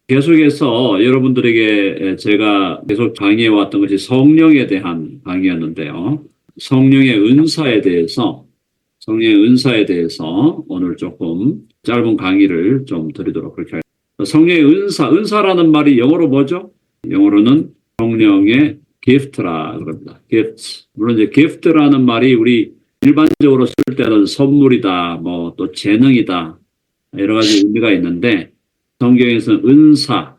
계속해서 여러분들에게 제가 계속 강의해 왔던 것이 성령에 대한 강의였는데요. 성령의 은사에 대해서 오늘 조금 짧은 강의를 좀 드리도록 그렇게 하겠습니다. 성령의 은사라는 말이 영어로 뭐죠? 영어로는 성령의 gift라 그럽니다. gift. 물론 이제 gift라는 말이 우리 일반적으로 쓸 때는 선물이다, 뭐 또 재능이다, 여러 가지 의미가 있는데 성경에서는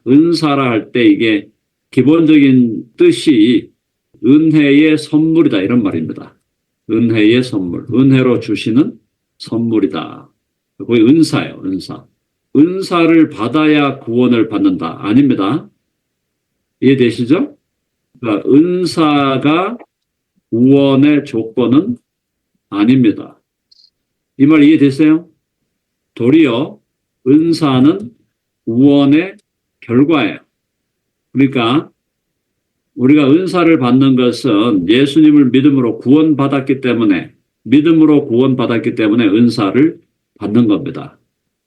은사라 할 때 이게 기본적인 뜻이 은혜의 선물이다 이런 말입니다. 은혜의 선물, 은혜로 주시는 선물이다. 거의 은사예요, 은사. 은사를 받아야 구원을 받는다. 아닙니다. 이해되시죠? 그러니까 은사가 구원의 조건은 아닙니다. 이 말 이해되세요? 도리어 은사는 구원의 결과예요. 그러니까 우리가 은사를 받는 것은 예수님을 믿음으로 구원받았기 때문에 은사를 받는 겁니다.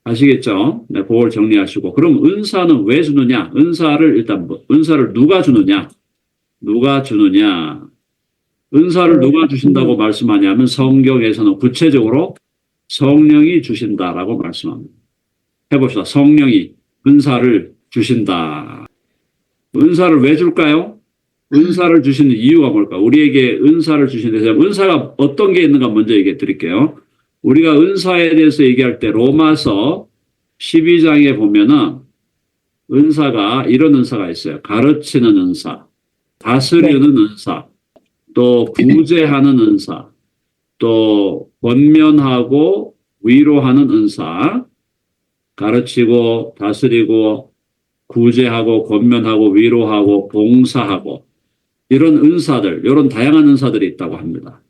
아시겠죠? 네, 그걸 정리하시고. 그럼 은사는 왜 주느냐? 은사를 누가 주느냐? 은사를 누가 주신다고 말씀하냐면 성경에서는 구체적으로 성령이 주신다라고 말씀합니다. 해봅시다. 성령이 은사를 주신다. 은사를 왜 줄까요? 은사를 주시는 이유가 뭘까? 우리에게 은사를 주시는 데서 은사가 어떤 게 있는가 먼저 얘기해 드릴게요. 우리가 은사에 대해서 얘기할 때 로마서 12장에 보면은 은사가 이런 은사가 있어요. 가르치는 은사, 다스리는 은사, 또 구제하는 은사, 또 권면하고 위로하는 은사, 가르치고 다스리고 구제하고 권면하고 위로하고 봉사하고 이런 은사들, 이런 다양한 은사들이 있다고 합니다.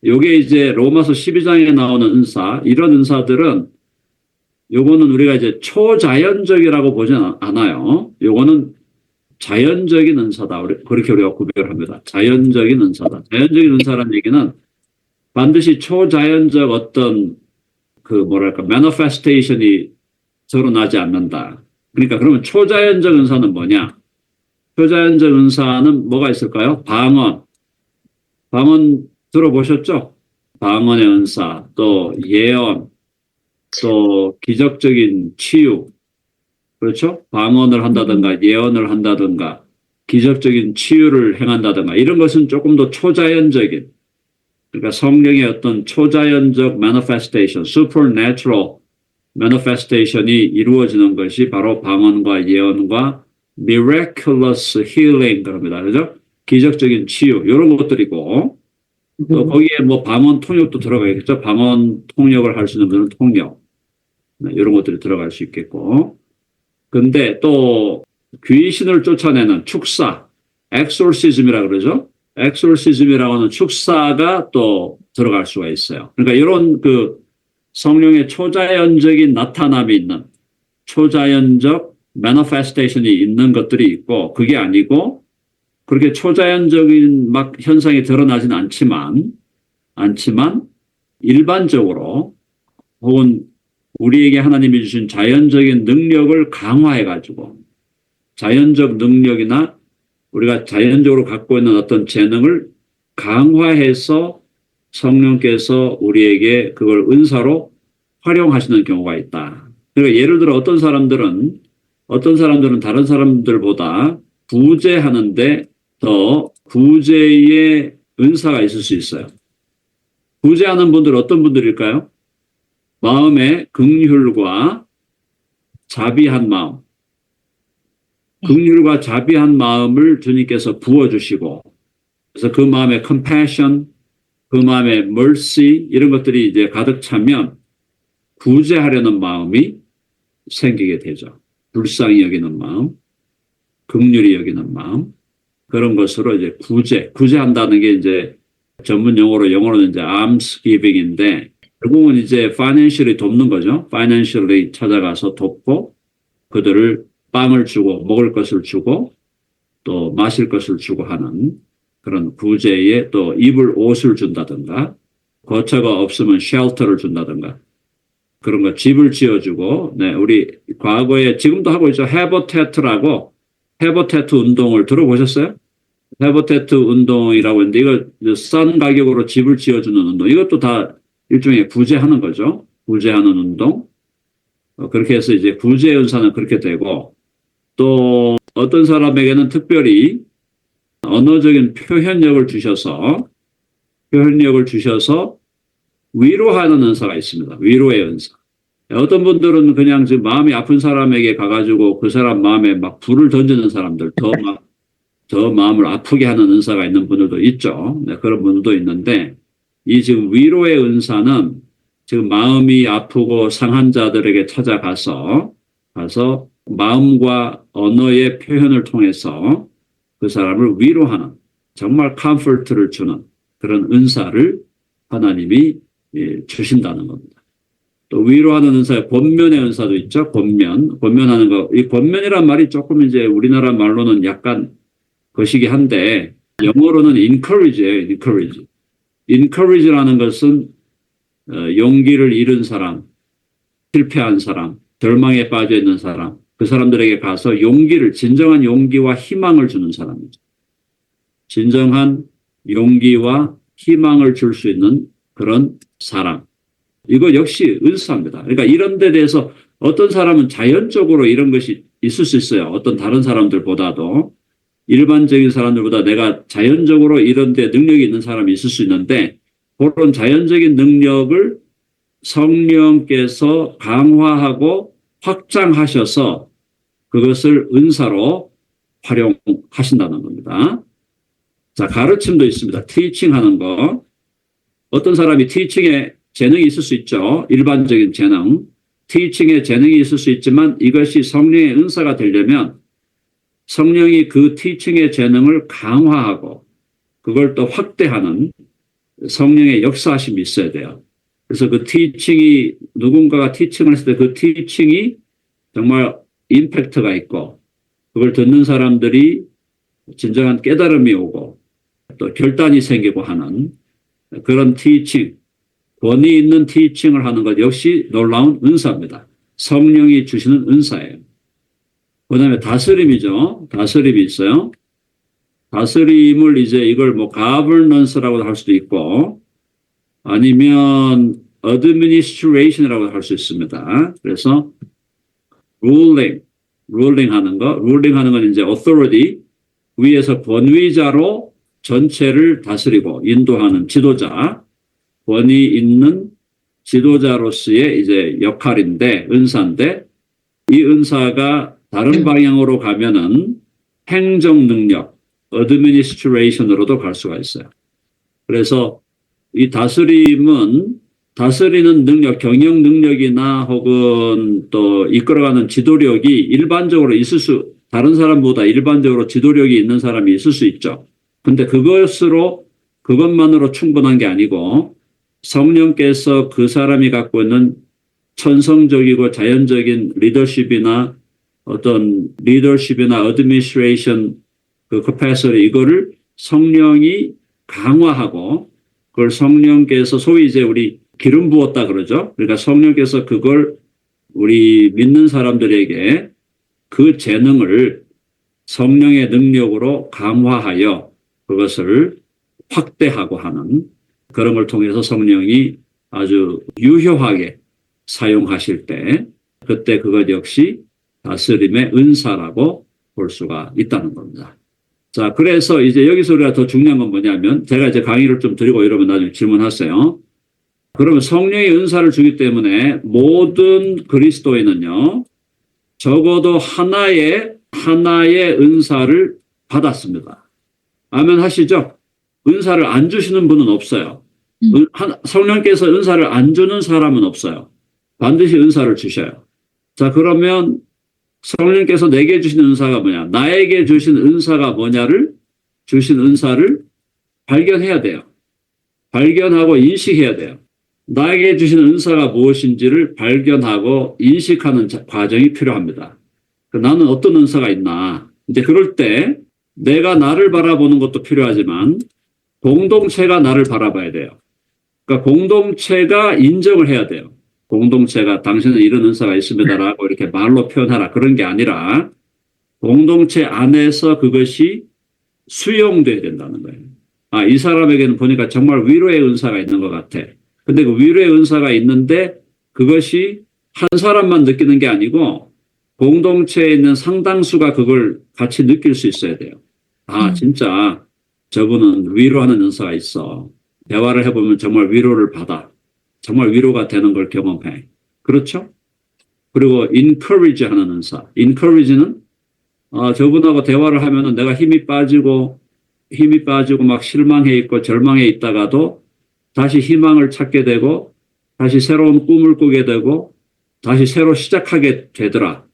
요게 이제 로마서 12장에 나오는 은사, 이런 은사들은 요거는 우리가 이제 초자연적이라고 보진 않아요. 요거는 자연적인 은사다. 그렇게 우리가 구별합니다. 자연적인 은사다. 자연적인 은사라는 얘기는 반드시 초자연적 어떤 manifestation이 드러나지 않는다. 그러니까 그러면 초자연적 은사는 뭐냐? 초자연적 은사는 뭐가 있을까요? 방언 들어보셨죠? 방언의 은사, 또 예언, 또 기적적인 치유, 그렇죠? 방언을 한다든가 예언을 한다든가 기적적인 치유를 행한다든가 이런 것은 조금 더 초자연적인, 그러니까 성령의 어떤 초자연적 manifestation, supernatural manifestation이 이루어지는 것이 바로 방언과 예언과 miraculous healing 그럽니다. 그죠? 기적적인 치유 이런 것들이고 또 거기에 뭐 방언 통역도 들어가겠죠. 방언 통역을 할 수 있는 분은 통역, 이런 것들이 들어갈 수 있겠고. 근데 또 귀신을 쫓아내는 축사, exorcism이라고 그러죠. exorcism이라고 하는 축사가 또 들어갈 수가 있어요. 그러니까 이런 성령의 초자연적인 나타남이 있는, 초자연적 manifestation이 있는 것들이 있고, 그게 아니고 그렇게 초자연적인 막 현상이 드러나진 않지만 일반적으로 혹은 우리에게 하나님이 주신 자연적인 능력을 강화해가지고, 자연적 능력이나 우리가 자연적으로 갖고 있는 어떤 재능을 강화해서 성령께서 우리에게 그걸 은사로 활용하시는 경우가 있다. 그러니까 예를 들어 어떤 사람들은 다른 사람들보다 구제하는데 더 구제의 은사가 있을 수 있어요. 구제하는 분들은 어떤 분들일까요? 마음에 긍휼과 자비한 마음. 긍휼과 자비한 마음을 주님께서 부어주시고, 그래서 그 마음에 compassion, 그 마음에 mercy 이런 것들이 이제 가득 차면 구제하려는 마음이 생기게 되죠. 불쌍히 여기는 마음, 긍휼히 여기는 마음, 그런 것으로 이제 구제한다는 게 이제 전문 영어로는 이제 almsgiving인데 결국은 이제 financially 돕는 거죠. financially 찾아가서 돕고 그들을 빵을 주고 먹을 것을 주고 또 마실 것을 주고 하는 그런 구제에 또 입을 옷을 준다든가 거처가 없으면 쉘터를 준다든가 그런 거 집을 지어주고, 네, 우리 과거에 지금도 하고 있죠. 해버테트라고 해버테트 운동을 들어보셨어요? 해버테트 운동이라고 했는데 이거 싼 가격으로 집을 지어주는 운동. 이것도 다 일종의 구제하는 거죠. 구제하는 운동. 그렇게 해서 이제 구제 은사는 그렇게 되고 또 어떤 사람에게는 특별히 언어적인 표현력을 주셔서 위로하는 은사가 있습니다. 위로의 은사. 어떤 분들은 그냥 지금 마음이 아픈 사람에게 가가지고 그 사람 마음에 막 불을 던지는 사람들, 더 마음을 아프게 하는 은사가 있는 분들도 있죠. 네, 그런 분들도 있는데 이 지금 위로의 은사는 지금 마음이 아프고 상한 자들에게 찾아가서 마음과 언어의 표현을 통해서 그 사람을 위로하는 정말 컴포트를 주는 그런 은사를 하나님이 주신다는 겁니다. 또 위로하는 은사에 권면의 은사도 있죠. 권면하는 거. 이 권면이란 말이 조금 이제 우리나라 말로는 약간 거시기 한데 영어로는 encourage예요. encourage라는 것은 용기를 잃은 사람, 실패한 사람, 절망에 빠져 있는 사람, 그 사람들에게 가서 진정한 용기와 희망을 주는 사람이죠. 진정한 용기와 희망을 줄 수 있는 그런 사람. 이거 역시 은사입니다. 그러니까 이런 데 대해서 어떤 사람은 자연적으로 이런 것이 있을 수 있어요. 어떤 다른 사람들보다도 일반적인 사람들보다 내가 자연적으로 이런 데 능력이 있는 사람이 있을 수 있는데 그런 자연적인 능력을 성령께서 강화하고 확장하셔서 그것을 은사로 활용하신다는 겁니다. 자, 가르침도 있습니다. 티칭하는 거. 어떤 사람이 티칭에 재능이 있을 수 있죠. 일반적인 재능. 티칭에 재능이 있을 수 있지만 이것이 성령의 은사가 되려면 성령이 그 티칭의 재능을 강화하고 그걸 또 확대하는 성령의 역사하심이 있어야 돼요. 그래서 그 티칭이 누군가가 티칭을 했을 때 그 티칭이 정말 임팩트가 있고 그걸 듣는 사람들이 진정한 깨달음이 오고 또 결단이 생기고 하는 그런 티칭, 권위 있는 티칭을 하는 것 역시 놀라운 은사입니다. 성령이 주시는 은사예요. 그 다음에 다스림이죠. 다스림이 있어요. 다스림을 이제 이걸 뭐 가버넌스라고 할 수도 있고 아니면 administration이라고 할 수 있습니다. 그래서 ruling 하는 건 이제 authority, 위에서 권위자로 전체를 다스리고 인도하는 지도자, 권위 있는 지도자로서의 이제 역할인데, 은사인데, 이 은사가 다른 방향으로 가면은 행정 능력, administration으로도 갈 수가 있어요. 그래서 이 다스림은 다스리는 능력, 경영 능력이나 혹은 또 이끌어가는 지도력이 일반적으로 다른 사람보다 일반적으로 지도력이 있는 사람이 있을 수 있죠. 근데 그것만으로 충분한 게 아니고 성령께서 그 사람이 갖고 있는 천성적이고 자연적인 리더십이나 어드미니스트레이션 그 capacity 이거를 성령이 강화하고 그걸 성령께서 소위 이제 우리 기름 부었다 그러죠. 그러니까 성령께서 그걸 우리 믿는 사람들에게 그 재능을 성령의 능력으로 강화하여 그것을 확대하고 하는 그런 걸 통해서 성령이 아주 유효하게 사용하실 때 그때 그것 역시 다스림의 은사라고 볼 수가 있다는 겁니다. 자, 그래서 이제 여기서 우리가 더 중요한 건 뭐냐면 제가 이제 강의를 좀 드리고 이러면 나중에 질문하세요. 그러면 성령의 은사를 주기 때문에 모든 그리스도인은요, 적어도 하나의 은사를 받았습니다. 아멘 하시죠? 은사를 안 주시는 분은 없어요. 성령께서 은사를 안 주는 사람은 없어요. 반드시 은사를 주셔요. 자, 그러면 성령께서 내게 주신 은사가 뭐냐? 나에게 주신 은사가 주신 은사를 발견해야 돼요. 발견하고 인식해야 돼요. 나에게 주신 은사가 무엇인지를 발견하고 인식하는 과정이 필요합니다. 나는 어떤 은사가 있나? 이제 그럴 때 내가 나를 바라보는 것도 필요하지만 공동체가 나를 바라봐야 돼요. 그러니까 공동체가 인정을 해야 돼요. 공동체가 당신은 이런 은사가 있습니다라고 이렇게 말로 표현하라 그런 게 아니라 공동체 안에서 그것이 수용돼야 된다는 거예요. 아, 이 사람에게는 보니까 정말 위로의 은사가 있는 것 같아. 근데 그 위로의 은사가 있는데 그것이 한 사람만 느끼는 게 아니고 공동체에 있는 상당수가 그걸 같이 느낄 수 있어야 돼요. 아, 진짜 저분은 위로하는 은사가 있어. 대화를 해보면 정말 위로를 받아. 정말 위로가 되는 걸 경험해. 그렇죠? 그리고 encourage 하는 은사. encourage는 저분하고 대화를 하면은 내가 힘이 빠지고 막 실망해 있고 절망해 있다가도 다시 희망을 찾게 되고 다시 새로운 꿈을 꾸게 되고 다시 새로 시작하게 되더라.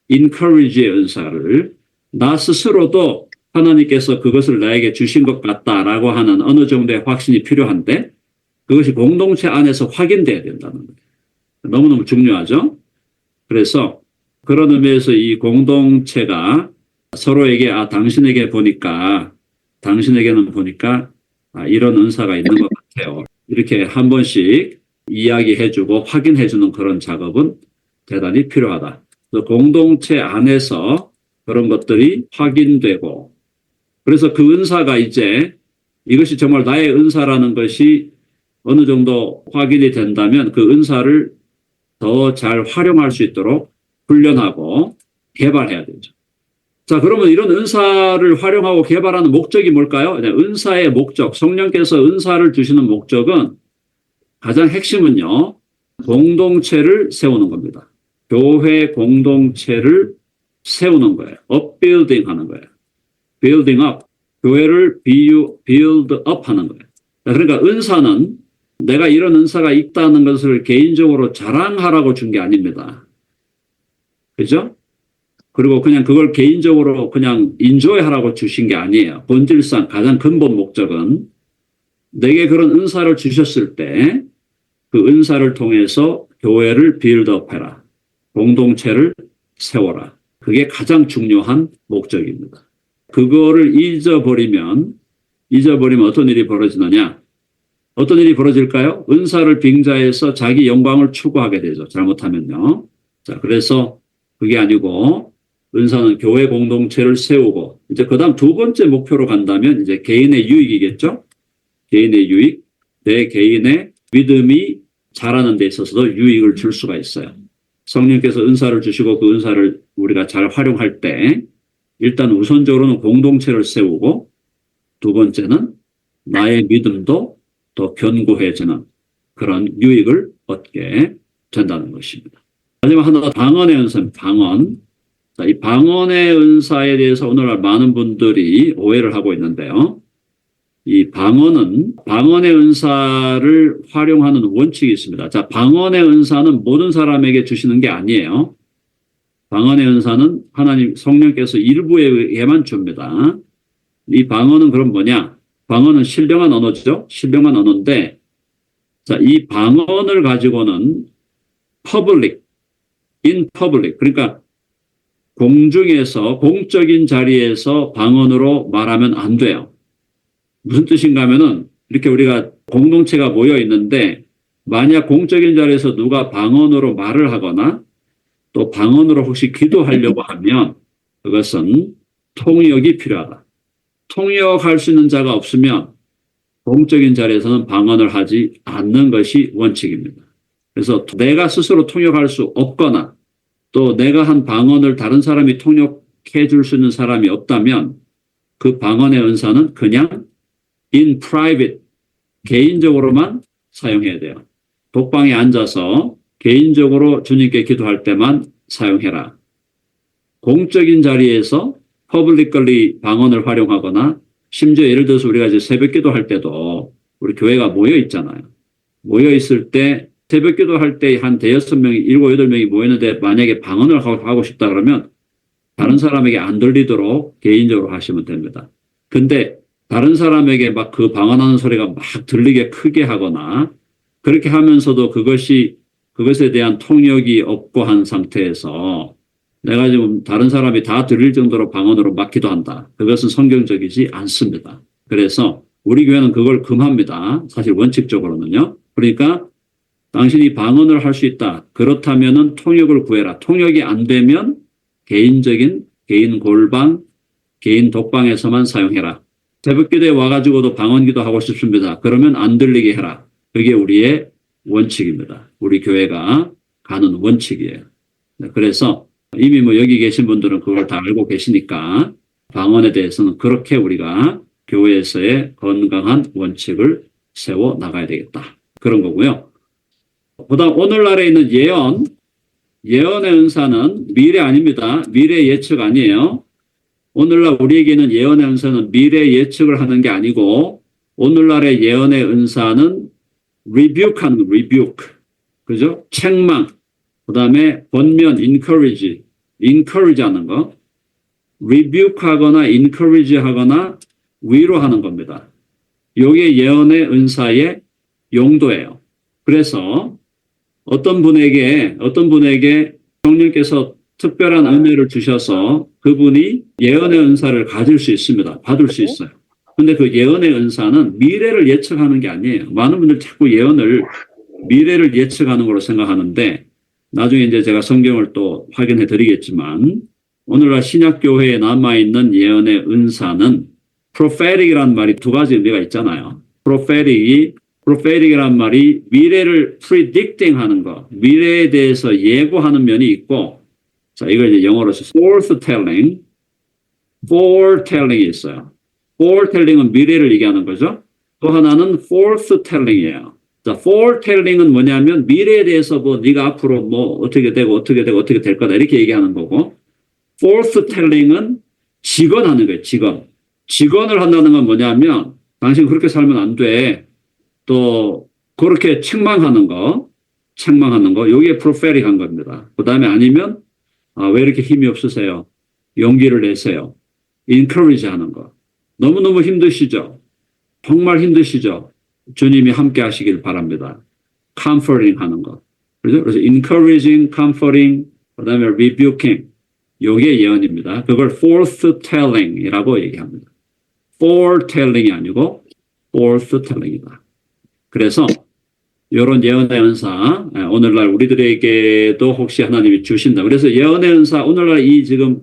encourage의 은사를 나 스스로도 하나님께서 그것을 나에게 주신 것 같다라고 하는 어느 정도의 확신이 필요한데 그것이 공동체 안에서 확인돼야 된다는 거예요. 너무너무 중요하죠. 그래서 그런 의미에서 이 공동체가 서로에게 당신에게는 보니까 이런 은사가 있는 것 같아요. 이렇게 한 번씩 이야기해주고 확인해주는 그런 작업은 대단히 필요하다. 공동체 안에서 그런 것들이 확인되고 그래서 그 은사가 이제 이것이 정말 나의 은사라는 것이 어느 정도 확인이 된다면 그 은사를 더 잘 활용할 수 있도록 훈련하고 개발해야 되죠. 자, 그러면 이런 은사를 활용하고 개발하는 목적이 뭘까요? 은사의 목적, 성령께서 은사를 주시는 목적은 가장 핵심은요, 공동체를 세우는 겁니다. 교회 공동체를 세우는 거예요. upbuilding 하는 거예요. building up. 교회를 build up 하는 거예요. 그러니까 은사는 내가 이런 은사가 있다는 것을 개인적으로 자랑하라고 준 게 아닙니다. 그죠? 그리고 그냥 그걸 개인적으로 그냥 인조하라고 주신 게 아니에요. 본질상 가장 근본 목적은 내게 그런 은사를 주셨을 때 그 은사를 통해서 교회를 빌드업 해라. 공동체를 세워라. 그게 가장 중요한 목적입니다. 그거를 잊어버리면 어떤 일이 벌어지느냐? 어떤 일이 벌어질까요? 은사를 빙자해서 자기 영광을 추구하게 되죠. 잘못하면요. 자, 그래서 그게 아니고 은사는 교회 공동체를 세우고 이제 그다음 두 번째 목표로 간다면 이제 개인의 유익이겠죠. 개인의 유익, 내 개인의 믿음이 자라는 데 있어서도 유익을 줄 수가 있어요. 성령께서 은사를 주시고 그 은사를 우리가 잘 활용할 때 일단 우선적으로는 공동체를 세우고 두 번째는 나의 믿음도 더 견고해지는 그런 유익을 얻게 된다는 것입니다. 마지막 하나 방언의 은사입니다. 방언. 자, 이 방언의 은사에 대해서 오늘날 많은 분들이 오해를 하고 있는데요. 이 방언의 은사를 활용하는 원칙이 있습니다. 자, 방언의 은사는 모든 사람에게 주시는 게 아니에요. 방언의 은사는 하나님 성령께서 일부에게만 줍니다. 이 방언은 그럼 뭐냐? 방언은 신령한 언어죠. 신령한 언어인데 자, 이 방언을 가지고는 in public 그러니까 공중에서 공적인 자리에서 방언으로 말하면 안 돼요. 무슨 뜻인가 하면은 이렇게 우리가 공동체가 모여 있는데 만약 공적인 자리에서 누가 방언으로 말을 하거나 또 방언으로 혹시 기도하려고 하면 그것은 통역이 필요하다. 통역할 수 있는 자가 없으면 공적인 자리에서는 방언을 하지 않는 것이 원칙입니다. 그래서 내가 스스로 통역할 수 없거나 또 내가 한 방언을 다른 사람이 통역해 줄 수 있는 사람이 없다면 그 방언의 은사는 그냥 in private, 개인적으로만 사용해야 돼요. 독방에 앉아서 개인적으로 주님께 기도할 때만 사용해라. 공적인 자리에서 publicly 방언을 활용하거나 심지어 예를 들어서 우리가 이제 새벽 기도할 때도 우리 교회가 모여 있잖아요. 모여 있을 때 새벽 기도할 때 한 6명이, 7, 8명이 모였는데 만약에 방언을 하고 싶다 그러면 다른 사람에게 안 들리도록 개인적으로 하시면 됩니다. 근데 다른 사람에게 막 그 방언하는 소리가 막 들리게 크게 하거나 그렇게 하면서도 그것에 대한 통역이 없고 한 상태에서 내가 지금 다른 사람이 다 들릴 정도로 방언으로 막 기도한다. 그것은 성경적이지 않습니다. 그래서 우리 교회는 그걸 금합니다. 사실 원칙적으로는요. 그러니까 당신이 방언을 할 수 있다. 그렇다면은 통역을 구해라. 통역이 안 되면 개인적인 개인 골방, 개인 독방에서만 사용해라. 새벽기도에 와가지고도 방언기도 하고 싶습니다. 그러면 안 들리게 해라. 그게 우리의 원칙입니다. 우리 교회가 가는 원칙이에요. 그래서 이미 뭐 여기 계신 분들은 그걸 다 알고 계시니까 방언에 대해서는 그렇게 우리가 교회에서의 건강한 원칙을 세워 나가야 되겠다. 그런 거고요. 그다음 오늘날에 있는 예언의 은사는 미래 아닙니다. 미래 예측 아니에요. 오늘날 우리에게는 예언의 은사는 미래 예측을 하는 게 아니고 오늘날의 예언의 은사는 rebuke 하는 거, rebuke. 그죠? 책망. 그 다음에 권면, encourage 하는 거. rebuke 하거나 encourage 하거나 위로하는 겁니다. 이게 예언의 은사의 용도예요. 그래서 어떤 분에게 성령께서 특별한 은혜를 주셔서 그분이 예언의 은사를 가질 수 있습니다. 받을 수 있어요. 근데 그 예언의 은사는 미래를 예측하는 게 아니에요. 많은 분들 자꾸 미래를 예측하는 걸로 생각하는데 나중에 이제 제가 성경을 또 확인해 드리겠지만 오늘날 신약교회에 남아있는 예언의 은사는 prophetic이라는 말이 두 가지 의미가 있잖아요. prophetic이란 말이 미래를 predicting 하는 거, 미래에 대해서 예고하는 면이 있고 자, 이걸 이제 영어로서 foretelling이 있어요. foretelling은 미래를 얘기하는 거죠. 또 하나는 forthtelling이에요. 자, foretelling은 뭐냐면 미래에 대해서 뭐 네가 앞으로 뭐 어떻게 되고 될 거다 이렇게 얘기하는 거고 forthtelling은 직언하는 거예요. 직언을 한다는 건 뭐냐면 당신 그렇게 살면 안 돼. 또 그렇게 책망하는 거 이게 prophetic한 겁니다. 그 다음에 아니면 왜 이렇게 힘이 없으세요? 용기를 내세요. encourage 하는 거. 너무너무 힘드시죠? 정말 힘드시죠? 주님이 함께 하시길 바랍니다. comforting 하는 거. 그래서 encouraging, comforting, 그 다음에 rebuking. 요게 예언입니다. 그걸 forthtelling이라고 얘기합니다. foretelling이 아니고 forthtelling이다. 그래서 이런 예언의 은사 오늘날 우리들에게도 혹시 하나님이 주신다. 그래서 예언의 은사 오늘날 이 지금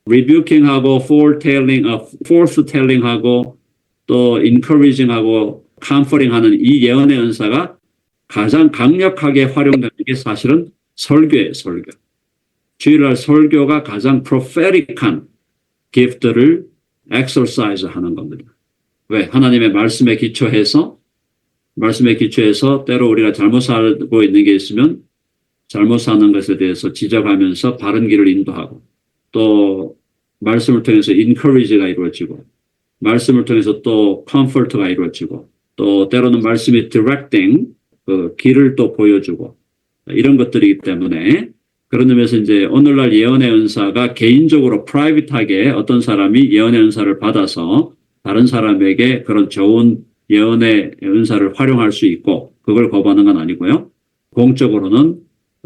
rebuking하고 forthtelling하고 또 encouraging하고 comforting하는 이 예언의 은사가 가장 강력하게 활용되는 게 사실은 설교예요. 설교. 주일날 설교가 가장 prophetic한 기프트를 exercise 하는 겁니다. 왜? 하나님의 말씀에 기초해서 때로 우리가 잘못 살고 있는 게 있으면 잘못 사는 것에 대해서 지적하면서 바른 길을 인도하고 또 말씀을 통해서 encourage가 이루어지고 말씀을 통해서 또 comfort가 이루어지고 또 때로는 말씀이 directing 그 길을 또 보여주고 이런 것들이기 때문에 그런 의미에서 이제 오늘날 예언의 은사가 개인적으로 프라이빗하게 어떤 사람이 예언의 은사를 받아서 다른 사람에게 그런 좋은 예언의 은사를 활용할 수 있고 그걸 거부하는 건 아니고요. 공적으로는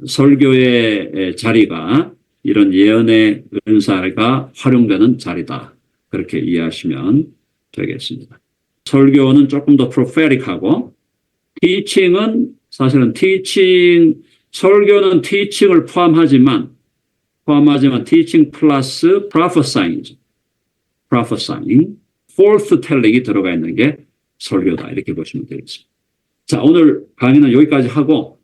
설교의 자리가 이런 예언의 은사가 활용되는 자리다. 그렇게 이해하시면 되겠습니다. 설교는 조금 더 prophetic하고 teaching은 사실은 설교는 teaching을 포함하지만 teaching 플러스 prophesying이죠. prophesying, forthtelling이 들어가 있는 게 설교다. 이렇게 보시면 되겠습니다. 자, 오늘 강의는 여기까지 하고